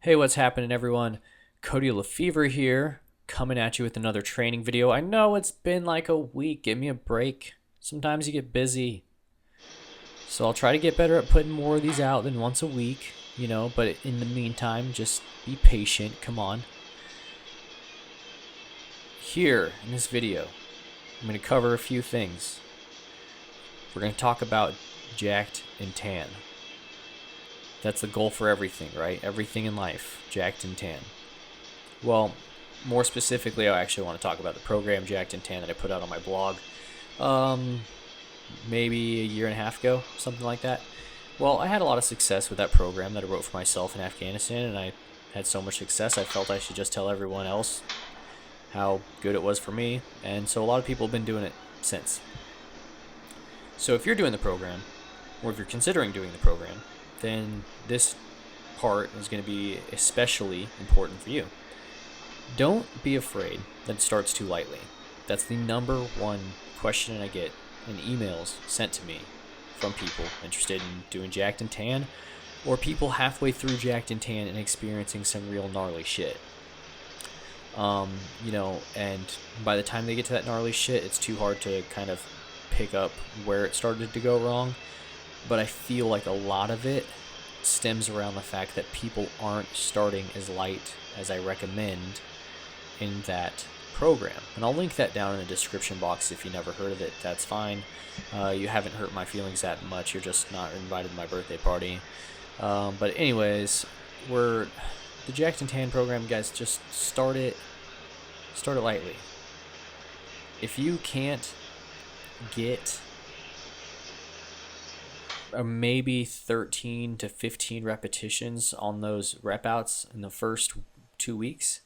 Hey, what's happening, everyone? Cody Lefevre here, coming at you with another training video. I know it's been like a week. Give me a break. Sometimes you get busy. So I'll try to get better at putting more of these out than once a week, but in the meantime, just be patient. Come on. Here in this video, I'm going to cover a few things. We're going to talk about jacked and tan. That's the goal for everything, right? Everything in life, jacked and tan. Well, more specifically, I actually want to talk about the program Jacked and Tan that I put out on my blog maybe a year and a half ago, something like that. Well, I had a lot of success with that program that I wrote for myself in Afghanistan, and I had so much success I felt I should just tell everyone else how good it was for me, and so a lot of people have been doing it since. So if you're doing the program, or if you're considering doing the program, then this part is going to be especially important for you. Don't be afraid that it starts too lightly. That's the number one question I get in emails sent to me from people interested in doing Jacked and Tan, or people halfway through Jacked and Tan and experiencing some real gnarly shit. And by the time they get to that gnarly shit, it's too hard to kind of pick up where it started to go wrong. But I feel like a lot of it stems around the fact that people aren't starting as light as I recommend in that program. And I'll link that down in the description box if you never heard of it. That's fine. You haven't hurt my feelings that much. You're just not invited to my birthday party. But anyways, the Jacked and Tan program, guys, just start it lightly. If you can't get maybe 13 to 15 repetitions on those rep outs in the first 2 weeks,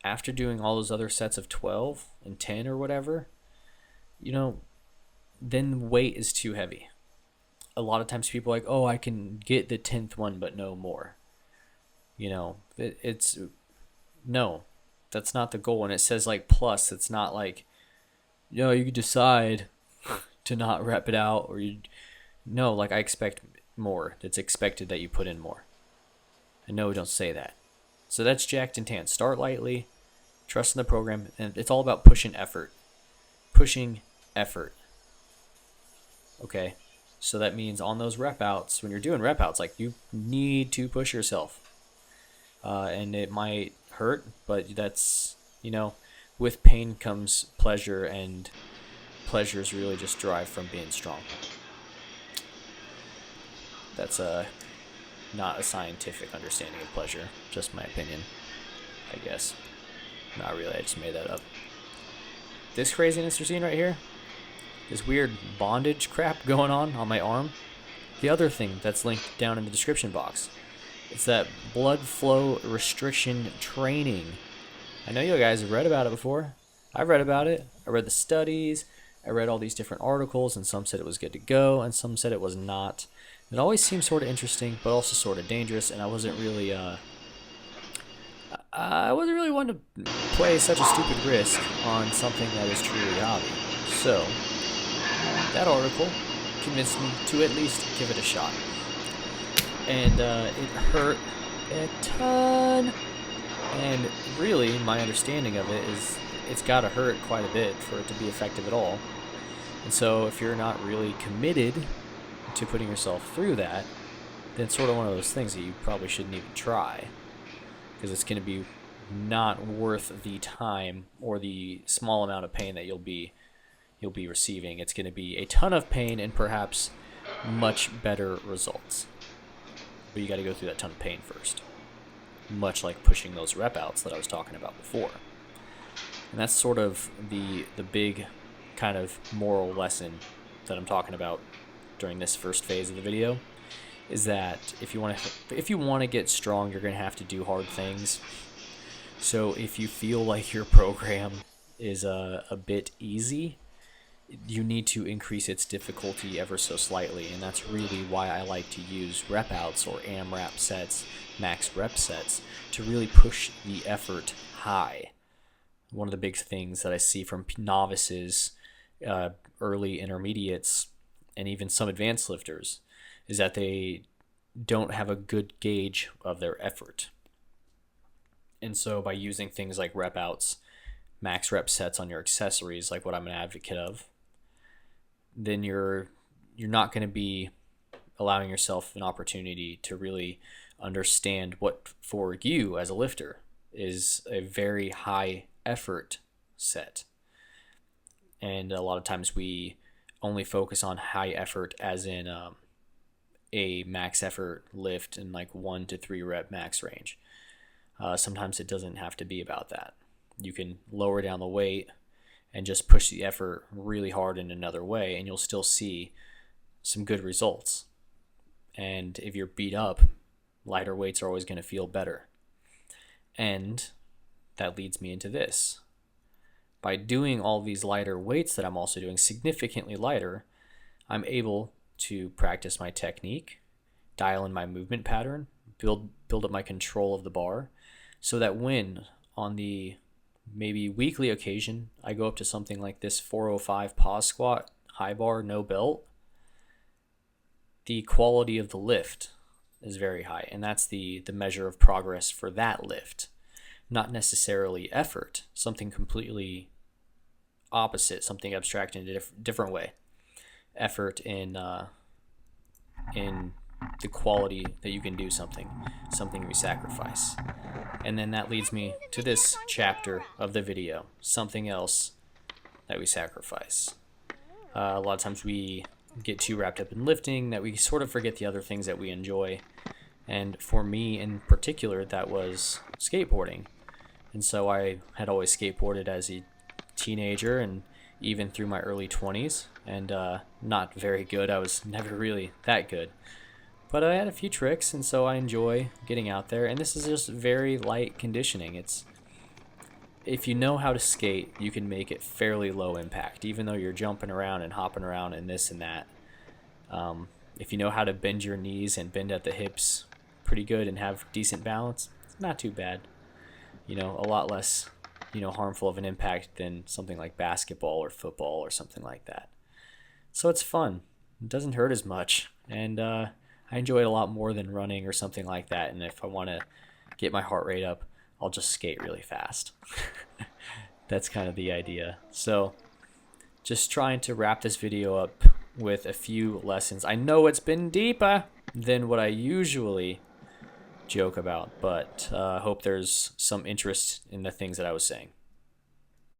after doing all those other sets of 12 and 10 or whatever, then weight is too heavy. A lot of times people are like, oh, I can get the 10th one, but no more. No, that's not the goal. And it says like plus, it's not like, you could decide to not rep it out or I expect more. It's expected that you put in more. And no, don't say that. So that's Jacked and Tan. Start lightly, trust in the program, and it's all about pushing effort. Pushing effort. Okay? So that means on those rep outs, when you're doing rep outs, like you need to push yourself. And it might hurt, but that's, with pain comes pleasure, and pleasure is really just derived from being strong. That's not a scientific understanding of pleasure, just my opinion, I guess. Not really, I just made that up. This craziness you're seeing right here, this weird bondage crap going on my arm, the other thing that's linked down in the description box, it's that blood flow restriction training. I know you guys have read about it before. I've read about it. I read the studies. I read all these different articles, and some said it was good to go, and some said it was not. It always seemed sort of interesting, but also sort of dangerous, and I wasn't really one to play such a stupid risk on something that is truly a hobby. So that article convinced me to at least give it a shot, and it hurt a ton. And really, my understanding of it is it's got to hurt quite a bit for it to be effective at all. And so if you're not really committed to putting yourself through that, then it's sort of one of those things that you probably shouldn't even try, because it's going to be not worth the time or the small amount of pain that you'll be receiving. It's going to be a ton of pain and perhaps much better results. But you got to go through that ton of pain first, much like pushing those rep outs that I was talking about before. And that's sort of the big kind of moral lesson that I'm talking about during this first phase of the video, is that if you want to get strong, you're going to have to do hard things. So if you feel like your program is a bit easy, you need to increase its difficulty ever so slightly, and that's really why I like to use rep outs or AMRAP sets, max rep sets, to really push the effort high. One of the big things that I see from novices, early intermediates, and even some advanced lifters is that they don't have a good gauge of their effort. And so by using things like rep outs, max rep sets on your accessories, like what I'm an advocate of, then you're not going to be allowing yourself an opportunity to really understand what for you as a lifter is a very high effort set. And a lot of times we only focus on high effort as in a max effort lift in like 1 to 3 rep max range. Sometimes it doesn't have to be about that. You can lower down the weight and just push the effort really hard in another way, and you'll still see some good results. And if you're beat up, lighter weights are always going to feel better. And that leads me into this. By doing all these lighter weights that I'm also doing, significantly lighter, I'm able to practice my technique, dial in my movement pattern, build up my control of the bar, so that when on the maybe weekly occasion I go up to something like this 405 pause squat, high bar, no belt, the quality of the lift is very high, and that's the measure of progress for that lift, not necessarily effort, something completely opposite, something abstract in a different way. Effort in the quality that you can do something we sacrifice. And then that leads me to this chapter of the video, something else that we sacrifice. A lot of times we get too wrapped up in lifting that we sort of forget the other things that we enjoy. And for me in particular, that was skateboarding. And so I had always skateboarded as a teenager and even through my early 20s, and not very good. I was never really that good. But I had a few tricks, and so I enjoy getting out there. And this is just very light conditioning. It's, if you know how to skate, you can make it fairly low impact, even though you're jumping around and hopping around and this and that. If you know how to bend your knees and bend at the hips pretty good and have decent balance, it's not too bad. A lot less, harmful of an impact than something like basketball or football or something like that. So it's fun. It doesn't hurt as much. And I enjoy it a lot more than running or something like that. And if I want to get my heart rate up, I'll just skate really fast. That's kind of the idea. So just trying to wrap this video up with a few lessons. I know it's been deeper than what I usually joke about, but I hope there's some interest in the things that I was saying.